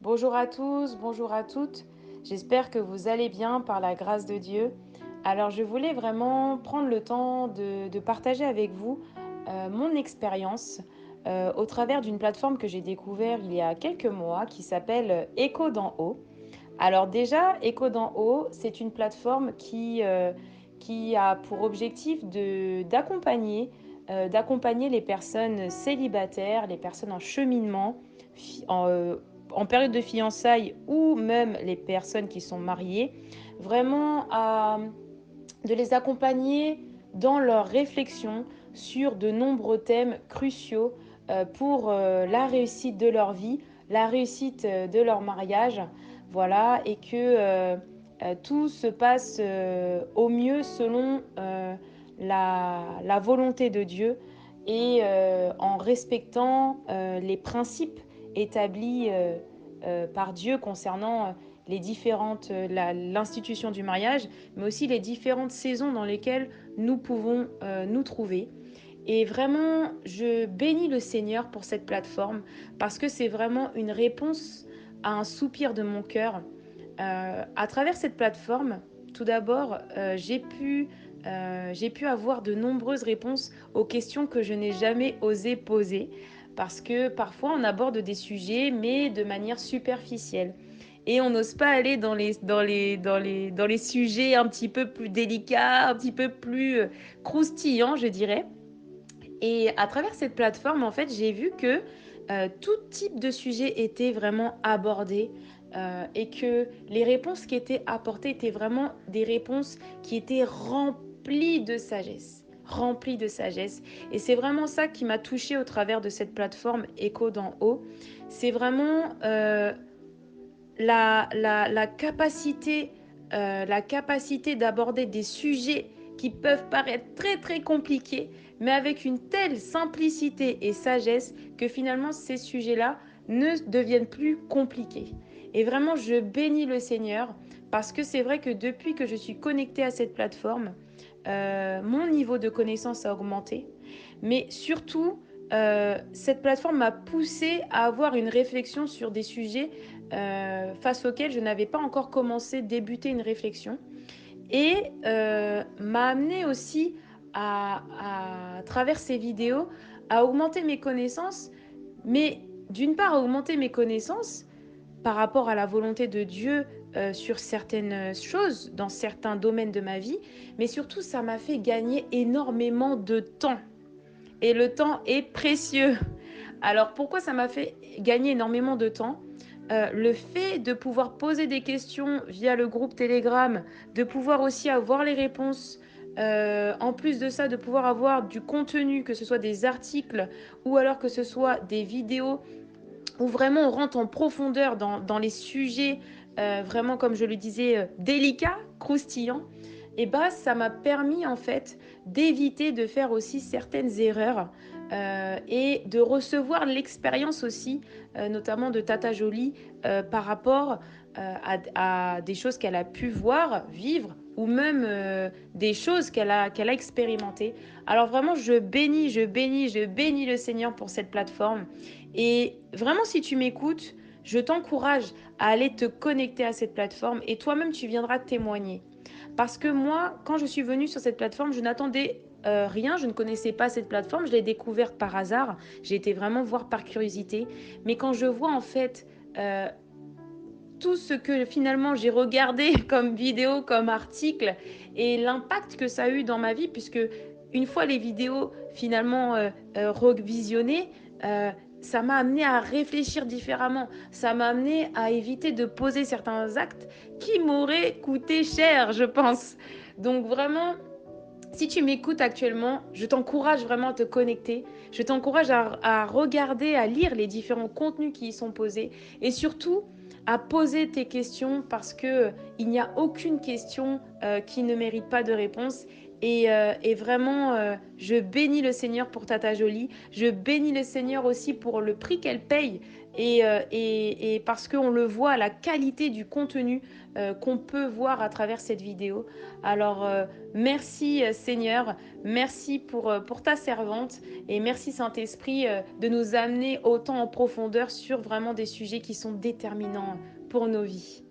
Bonjour à tous, bonjour à toutes. J'espère que vous allez bien par la grâce de Dieu. Alors, je voulais vraiment prendre le temps de partager avec vous mon expérience au travers d'une plateforme que j'ai découvert il y a quelques mois qui s'appelle Echo d'en haut. Alors déjà, Echo d'en haut, c'est une plateforme qui a pour objectif d'accompagner les personnes célibataires, les personnes en cheminement, fi- en, euh, en période de fiançailles ou même les personnes qui sont mariées, vraiment de les accompagner dans leur réflexion sur de nombreux thèmes cruciaux pour la réussite de leur vie, la réussite de leur mariage, voilà, et que tout se passe au mieux selon la volonté de Dieu et en respectant les principes établis par Dieu concernant l'institution du mariage, mais aussi les différentes saisons dans lesquelles nous pouvons nous trouver. Et vraiment, je bénis le Seigneur pour cette plateforme parce que c'est vraiment une réponse à un soupir de mon cœur. À travers cette plateforme, tout d'abord, j'ai pu avoir de nombreuses réponses aux questions que je n'ai jamais osé poser parce que parfois on aborde des sujets mais de manière superficielle et on n'ose pas aller dans les sujets un petit peu plus délicats, un petit peu plus croustillants, je dirais. Et à travers cette plateforme, en fait, j'ai vu que tout type de sujet était vraiment abordé et que les réponses qui étaient apportées étaient vraiment des réponses qui étaient remplies de sagesse. Remplies de sagesse. Et c'est vraiment ça qui m'a touchée au travers de cette plateforme Echo d'en haut. C'est vraiment la capacité d'aborder des sujets qui peuvent paraître très très compliqués, mais avec une telle simplicité et sagesse que finalement ces sujets-là ne deviennent plus compliqués. Et vraiment, je bénis le Seigneur parce que c'est vrai que depuis que je suis connectée à cette plateforme, mon niveau de connaissance a augmenté, mais surtout, cette plateforme m'a poussé à avoir une réflexion sur des sujets face auxquels je n'avais pas encore commencé, débuter une réflexion. Et m'a amené aussi à travers ces vidéos, à augmenter mes connaissances, mais d'une part, à augmenter mes connaissances par rapport à la volonté de Dieu sur certaines choses, dans certains domaines de ma vie, mais surtout, ça m'a fait gagner énormément de temps. Et le temps est précieux. Alors pourquoi ça m'a fait gagner énormément de temps? Le fait de pouvoir poser des questions via le groupe Telegram, de pouvoir aussi avoir les réponses, en plus de ça, de pouvoir avoir du contenu, que ce soit des articles ou alors que ce soit des vidéos où vraiment on rentre en profondeur dans les sujets, vraiment comme je le disais, délicats, croustillants, et bah ça m'a permis en fait d'éviter de faire aussi certaines erreurs et de recevoir l'expérience aussi, notamment de Tata Jolie, par rapport à des choses qu'elle a pu voir, vivre, ou même des choses qu'elle a expérimentées. Alors vraiment, je bénis le Seigneur pour cette plateforme. Et vraiment, si tu m'écoutes, je t'encourage à aller te connecter à cette plateforme et toi-même, tu viendras témoigner. Parce que moi, quand je suis venue sur cette plateforme, je n'attendais rien, je ne connaissais pas cette plateforme, je l'ai découverte par hasard, j'ai été vraiment voir par curiosité. Mais quand je vois en fait tout ce que finalement j'ai regardé comme vidéo, comme article, et l'impact que ça a eu dans ma vie, puisque une fois les vidéos finalement revisionnées, euh, ça m'a amené à réfléchir différemment. Ça m'a amené à éviter de poser certains actes qui m'auraient coûté cher, je pense. Donc vraiment, si tu m'écoutes actuellement, je t'encourage vraiment à te connecter. Je t'encourage à regarder, à lire les différents contenus qui y sont posés et surtout à poser tes questions parce que il n'y a aucune question qui ne mérite pas de réponse. Et vraiment, je bénis le Seigneur pour Tata Jolie. Je bénis le Seigneur aussi pour le prix qu'elle paye et parce qu'on le voit, la qualité du contenu qu'on peut voir à travers cette vidéo. Alors, merci Seigneur, merci pour ta servante et merci Saint-Esprit de nous amener autant en profondeur sur vraiment des sujets qui sont déterminants pour nos vies.